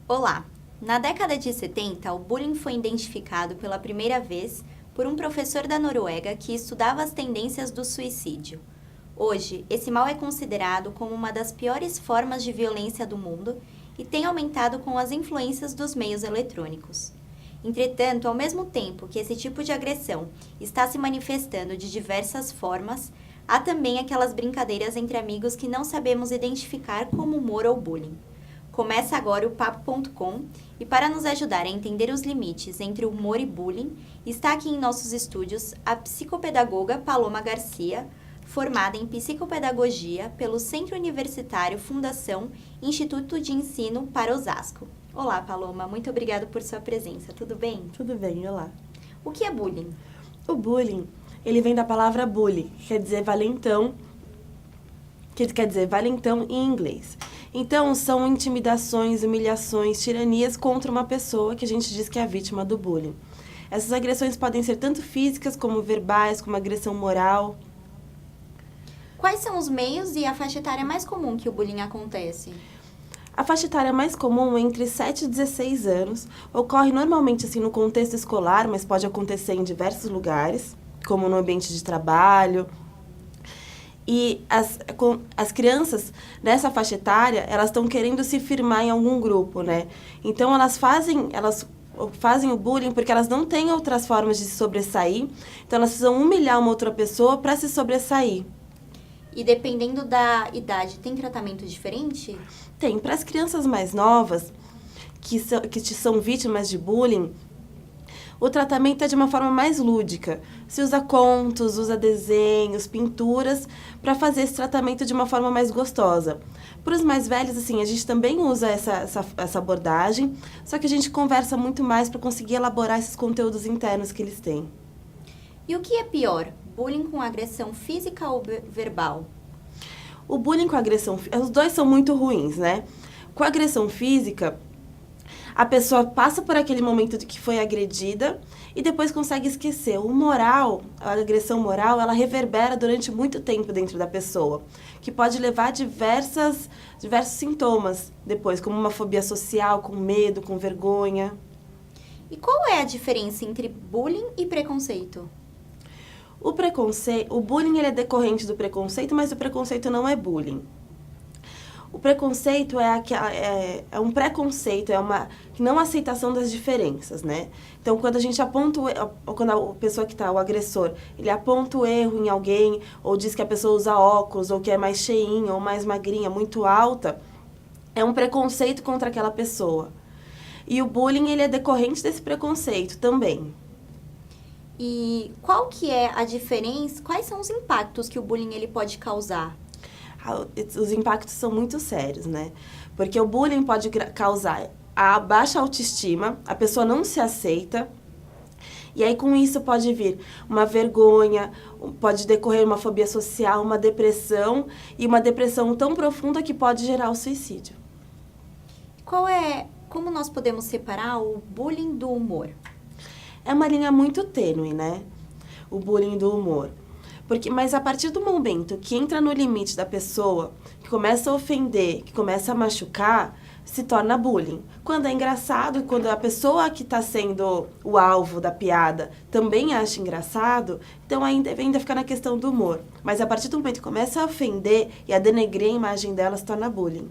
Olá! Na década de 70, o bullying foi identificado pela primeira vez por um professor da Noruega que estudava as tendências do suicídio. Hoje, esse mal é considerado como uma das piores formas de violência do mundo e tem aumentado com as influências dos meios eletrônicos. Entretanto, ao mesmo tempo que esse tipo de agressão está se manifestando de diversas formas, há também aquelas brincadeiras entre amigos que não sabemos identificar como humor ou bullying. Começa agora o Papo.com e para nos ajudar a entender os limites entre humor e bullying, está aqui em nossos estúdios a psicopedagoga Paloma Garcia, formada em psicopedagogia pelo Centro Universitário Fundação Instituto de Ensino para Osasco. Olá, Paloma, muito obrigada por sua presença, tudo bem? Tudo bem, olá. O que é bullying? O bullying, ele vem da palavra bully, que quer dizer valentão em inglês. Então, são intimidações, humilhações, tiranias contra uma pessoa que a gente diz que é a vítima do bullying. Essas agressões podem ser tanto físicas como verbais, como agressão moral. Quais são os meios e a faixa etária mais comum que o bullying acontece? A faixa etária mais comum é entre 7 e 16 anos, ocorre normalmente assim, no contexto escolar, mas pode acontecer em diversos lugares, como no ambiente de trabalho. E as crianças nessa faixa etária, elas estão querendo se firmar em algum grupo, né? Então, elas fazem o bullying porque elas não têm outras formas de se sobressair. Então, elas precisam humilhar uma outra pessoa para se sobressair. E dependendo da idade, tem tratamento diferente? Tem. Para as crianças mais novas, que são vítimas de bullying, o tratamento é de uma forma mais lúdica. Se usa contos, usa desenhos, pinturas, para fazer esse tratamento de uma forma mais gostosa. Para os mais velhos, assim, a gente também usa essa abordagem, só que a gente conversa muito mais para conseguir elaborar esses conteúdos internos que eles têm. E o que é pior, bullying com agressão física ou verbal? O bullying com agressão, os dois são muito ruins, né? Com a agressão física, a pessoa passa por aquele momento de que foi agredida e depois consegue esquecer. A agressão moral, ela reverbera durante muito tempo dentro da pessoa, que pode levar a diversos sintomas depois, como uma fobia social, com medo, com vergonha. E qual é a diferença entre bullying e preconceito? O bullying ele é decorrente do preconceito, mas o preconceito não é bullying. O preconceito é um preconceito, é uma não aceitação das diferenças, né? Então, quando a gente quando a pessoa que está, o agressor, ele aponta o erro em alguém, ou diz que a pessoa usa óculos, ou que é mais cheinha, ou mais magrinha, muito alta, é um preconceito contra aquela pessoa. E o bullying, ele é decorrente desse preconceito também. E qual que é a diferença, quais são os impactos que o bullying ele pode causar? Os impactos são muito sérios, né? Porque o bullying pode causar a baixa autoestima, a pessoa não se aceita, e aí com isso pode vir uma vergonha, pode decorrer uma fobia social, uma depressão, e uma depressão tão profunda que pode gerar o suicídio. Como nós podemos separar o bullying do humor? É uma linha muito tênue, né? O bullying do humor. Mas a partir do momento que entra no limite da pessoa, que começa a ofender, que começa a machucar, se torna bullying. Quando é engraçado, quando a pessoa que está sendo o alvo da piada também acha engraçado, então ainda fica na questão do humor. Mas a partir do momento que começa a ofender e a denegrir a imagem dela, se torna bullying.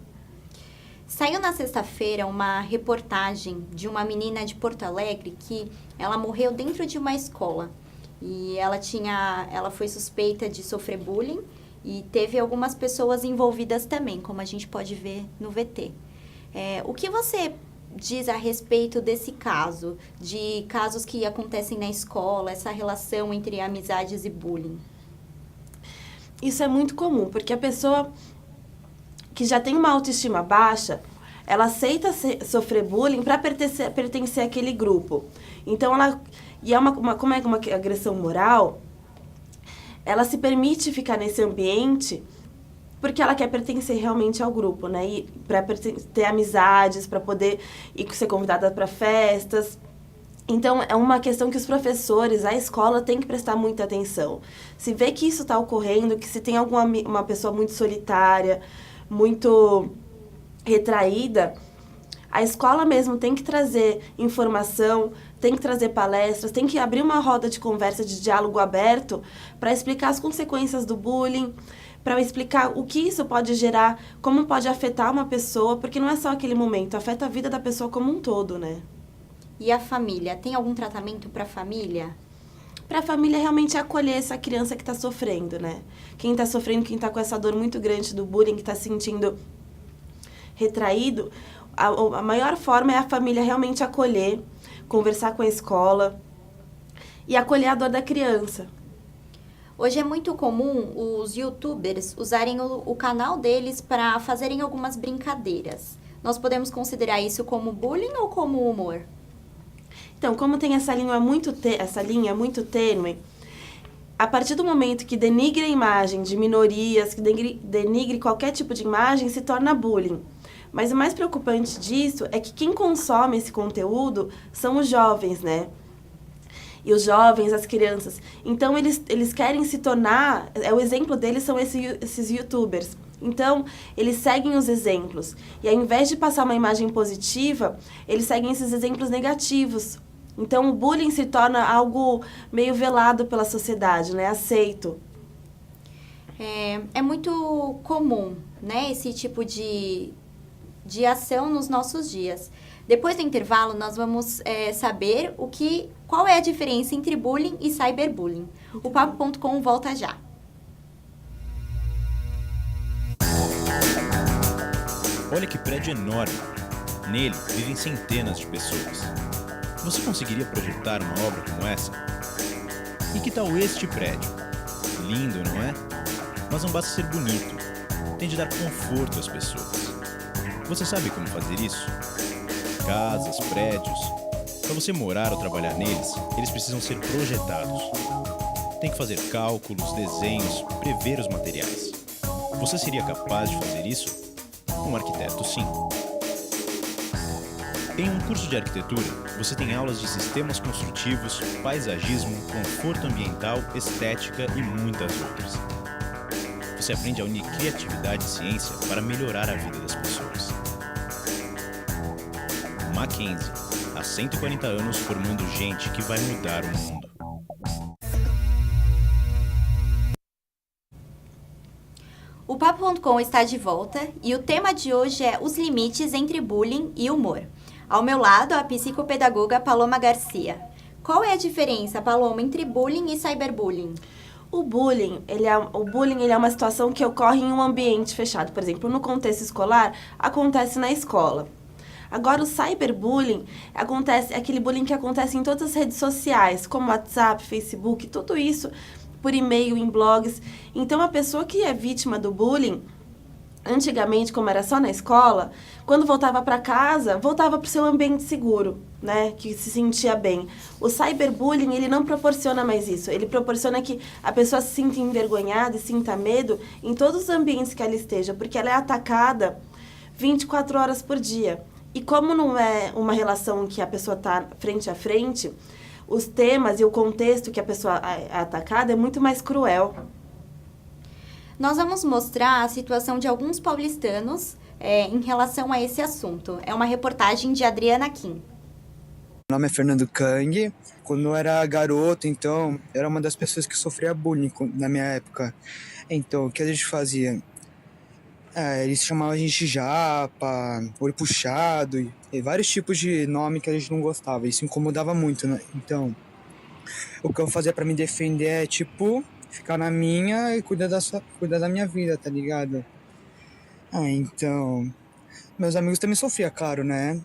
Saiu na sexta-feira uma reportagem de uma menina de Porto Alegre que ela morreu dentro de uma escola. E ela foi suspeita de sofrer bullying e teve algumas pessoas envolvidas também, como a gente pode ver no VT. O que você diz a respeito desse caso, de casos que acontecem na escola, essa relação entre amizades e bullying? Isso é muito comum, porque a pessoa que já tem uma autoestima baixa, ela aceita sofrer bullying para pertencer àquele grupo. Então, como é uma agressão moral, ela se permite ficar nesse ambiente porque ela quer pertencer realmente ao grupo, né? E para ter amizades, para poder ser convidada para festas. Então, é uma questão que os professores, a escola, tem que prestar muita atenção. Se vê que isso está ocorrendo, que se tem uma pessoa muito solitária, muito retraída, a escola mesmo tem que trazer informação, tem que trazer palestras, tem que abrir uma roda de conversa, de diálogo aberto, para explicar as consequências do bullying, para explicar o que isso pode gerar, como pode afetar uma pessoa, porque não é só aquele momento, afeta a vida da pessoa como um todo, né? E a família? Tem algum tratamento para a família? Para a família realmente acolher essa criança que está sofrendo, né? Quem está sofrendo, quem está com essa dor muito grande do bullying, que está se sentindo retraído, a maior forma é a família realmente acolher, conversar com a escola e acolher a dor da criança. Hoje é muito comum os youtubers usarem o canal deles para fazerem algumas brincadeiras. Nós podemos considerar isso como bullying ou como humor? Então, como tem essa linha muito tênue, a partir do momento que denigre a imagem de minorias, que denigre qualquer tipo de imagem, se torna bullying. Mas o mais preocupante disso é que quem consome esse conteúdo são os jovens, né? E os jovens, as crianças. Então, eles querem se tornar... O exemplo deles são esses youtubers. Então, eles seguem os exemplos. E ao invés de passar uma imagem positiva, eles seguem esses exemplos negativos. Então, o bullying se torna algo meio velado pela sociedade, né? Aceito. É muito comum, né? Esse tipo de ação nos nossos dias. Depois do intervalo, nós vamos saber qual é a diferença entre bullying e cyberbullying. O Papo.com volta já. Olha que prédio enorme. Nele vivem centenas de pessoas. Você conseguiria projetar uma obra como essa? E que tal este prédio? Lindo, não é? Mas não basta ser bonito. Tem de dar conforto às pessoas. Você sabe como fazer isso? Casas, prédios. Para você morar ou trabalhar neles, eles precisam ser projetados. Tem que fazer cálculos, desenhos, prever os materiais. Você seria capaz de fazer isso? Um arquiteto, sim. Em um curso de arquitetura, você tem aulas de sistemas construtivos, paisagismo, conforto ambiental, estética e muitas outras. Você aprende a unir criatividade e ciência para melhorar a vida das pessoas. Mackenzie, há 140 anos formando gente que vai mudar o mundo. O Papo.com está de volta e o tema de hoje é os limites entre bullying e humor. Ao meu lado, a psicopedagoga Paloma Garcia. Qual é a diferença, Paloma, entre bullying e cyberbullying? O bullying é uma situação que ocorre em um ambiente fechado. Por exemplo, no contexto escolar, acontece na escola. Agora, o cyberbullying é aquele bullying que acontece em todas as redes sociais, como WhatsApp, Facebook, tudo isso por e-mail, em blogs. Então, a pessoa que é vítima do bullying, antigamente, como era só na escola, quando voltava para casa, voltava para o seu ambiente seguro, né? Que se sentia bem. O cyberbullying, ele não proporciona mais isso. Ele proporciona que a pessoa se sinta envergonhada e sinta medo em todos os ambientes que ela esteja, porque ela é atacada 24 horas por dia. E como não é uma relação que a pessoa está frente a frente, os temas e o contexto que a pessoa é atacada é muito mais cruel. Nós vamos mostrar a situação de alguns paulistanos em relação a esse assunto. É uma reportagem de Adriana Kim. Meu nome é Fernando Kang. Quando eu era garoto, então, era uma das pessoas que sofria bullying na minha época. Então, o que a gente fazia? Eles chamavam a gente de japa, olho puxado, e vários tipos de nome que a gente não gostava. Isso incomodava muito, né? Então, o que eu fazia pra me defender é, ficar na minha e cuidar da minha vida, tá ligado? Então, meus amigos também sofriam, claro, né?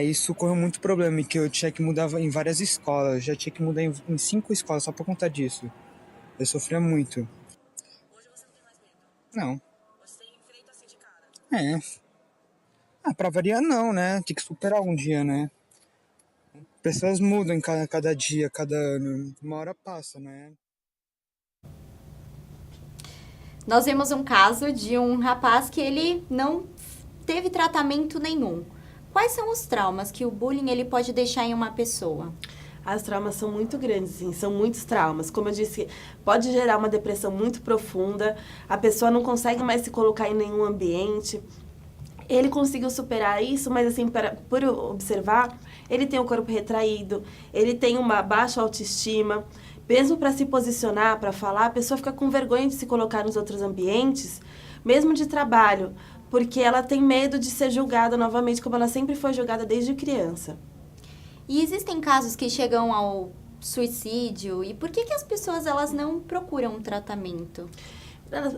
Isso correu muito problema, que eu tinha que mudar em várias escolas. Já tinha que mudar em 5 escolas só por conta disso. Eu sofria muito. Hoje você não tem mais medo? Não. Você tem feito assim de cara? Pra variar não, né? Tem que superar um dia, né? Pessoas mudam em cada dia, cada ano. Uma hora passa, né? Nós vemos um caso de um rapaz que ele não teve tratamento nenhum. Quais são os traumas que o bullying ele pode deixar em uma pessoa? Os traumas são muito grandes, sim, são muitos traumas. Como eu disse, pode gerar uma depressão muito profunda, a pessoa não consegue mais se colocar em nenhum ambiente. Ele conseguiu superar isso, mas assim, por observar, ele tem o corpo retraído, ele tem uma baixa autoestima. Mesmo para se posicionar, para falar, a pessoa fica com vergonha de se colocar nos outros ambientes, mesmo de trabalho, porque ela tem medo de ser julgada novamente, como ela sempre foi julgada desde criança. E existem casos que chegam ao suicídio, e por que as pessoas elas não procuram um tratamento?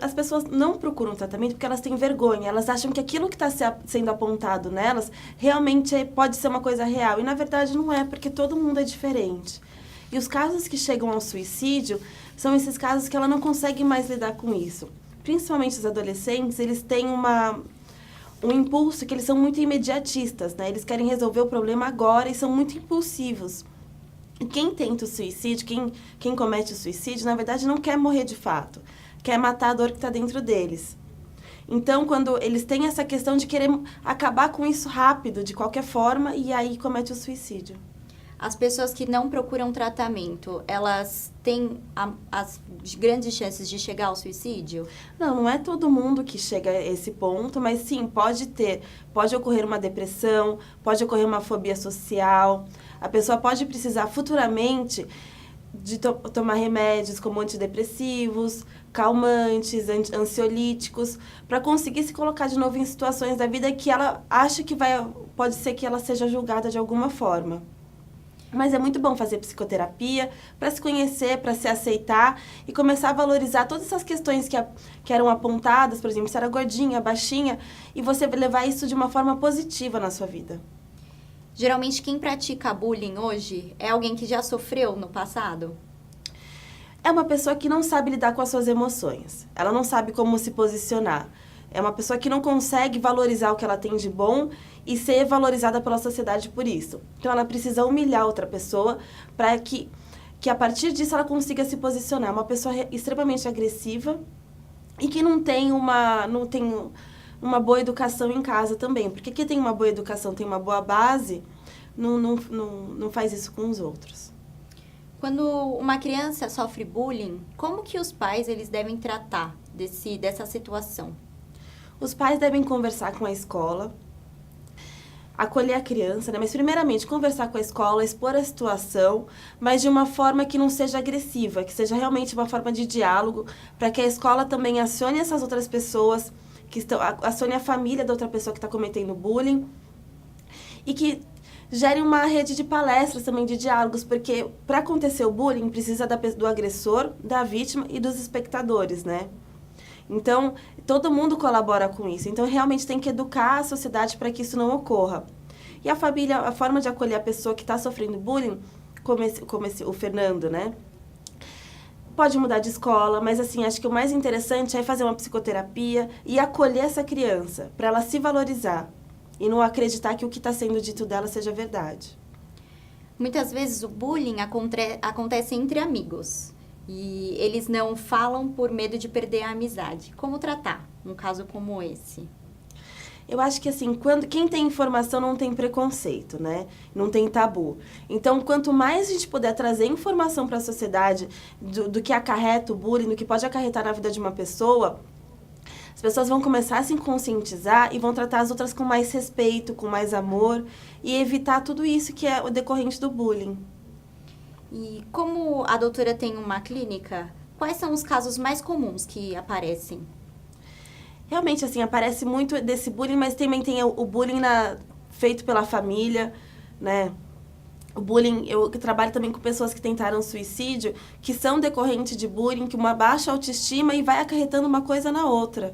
As pessoas não procuram tratamento porque elas têm vergonha, elas acham que aquilo que está sendo apontado nelas realmente pode ser uma coisa real, e na verdade não é, porque todo mundo é diferente. E os casos que chegam ao suicídio são esses casos que ela não consegue mais lidar com isso. Principalmente os adolescentes, eles têm um impulso que eles são muito imediatistas, né? Eles querem resolver o problema agora e são muito impulsivos. E quem tenta o suicídio, quem comete o suicídio, na verdade não quer morrer de fato, quer matar a dor que está dentro deles. Então, quando eles têm essa questão de querer acabar com isso rápido, de qualquer forma, e aí comete o suicídio. As pessoas que não procuram tratamento, elas têm as grandes chances de chegar ao suicídio? Não é todo mundo que chega a esse ponto, mas sim, pode ocorrer uma depressão, pode ocorrer uma fobia social, a pessoa pode precisar futuramente de tomar remédios como antidepressivos, calmantes, ansiolíticos, para conseguir se colocar de novo em situações da vida que ela acha que pode ser que ela seja julgada de alguma forma. Mas é muito bom fazer psicoterapia para se conhecer, para se aceitar e começar a valorizar todas essas questões que eram apontadas, por exemplo, se era gordinha, baixinha, e você levar isso de uma forma positiva na sua vida. Geralmente, quem pratica bullying hoje é alguém que já sofreu no passado? É uma pessoa que não sabe lidar com as suas emoções. Ela não sabe como se posicionar. É uma pessoa que não consegue valorizar o que ela tem de bom e ser valorizada pela sociedade por isso. Então, ela precisa humilhar outra pessoa para que a partir disso ela consiga se posicionar. Uma pessoa extremamente agressiva e que não tem uma boa educação em casa também. Porque quem tem uma boa educação, tem uma boa base, não faz isso com os outros. Quando uma criança sofre bullying, como que os pais eles devem tratar dessa situação? Os pais devem conversar com a escola, acolher a criança, né? Mas primeiramente conversar com a escola, expor a situação, mas de uma forma que não seja agressiva, que seja realmente uma forma de diálogo, para que a escola também acione essas outras pessoas, acione a família da outra pessoa que está cometendo bullying, e que gere uma rede de palestras também, de diálogos, porque para acontecer o bullying precisa do agressor, da vítima e dos espectadores, né? Então, todo mundo colabora com isso. Então, realmente tem que educar a sociedade para que isso não ocorra. E a família, a forma de acolher a pessoa que está sofrendo bullying, como o Fernando, né? Pode mudar de escola, mas assim, acho que o mais interessante é fazer uma psicoterapia e acolher essa criança, para ela se valorizar e não acreditar que o que está sendo dito dela seja verdade. Muitas vezes o bullying acontece entre amigos. E eles não falam por medo de perder a amizade. Como tratar um caso como esse? Eu acho que assim, quem tem informação não tem preconceito, né? Não tem tabu. Então, quanto mais a gente puder trazer informação para a sociedade do que acarreta o bullying, do que pode acarretar na vida de uma pessoa, as pessoas vão começar a se conscientizar e vão tratar as outras com mais respeito, com mais amor e evitar tudo isso que é o decorrente do bullying. E como a doutora tem uma clínica, quais são os casos mais comuns que aparecem? Realmente, assim, aparece muito desse bullying, mas também tem o bullying feito pela família, né? O bullying, eu trabalho também com pessoas que tentaram suicídio, que são decorrentes de bullying, que uma baixa autoestima e vai acarretando uma coisa na outra.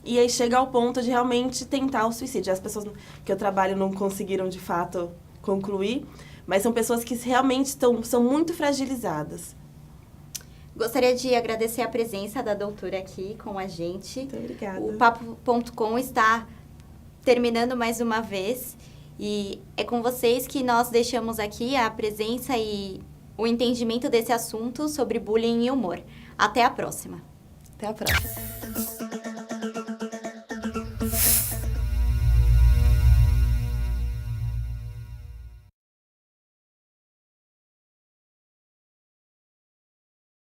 E aí chega ao ponto de realmente tentar o suicídio. As pessoas que eu trabalho não conseguiram, de fato, concluir, mas são pessoas que realmente são muito fragilizadas. Gostaria de agradecer a presença da doutora aqui com a gente. Muito obrigada. O Papo.com está terminando mais uma vez. E é com vocês que nós deixamos aqui a presença e o entendimento desse assunto sobre bullying e humor. Até a próxima. Até a próxima.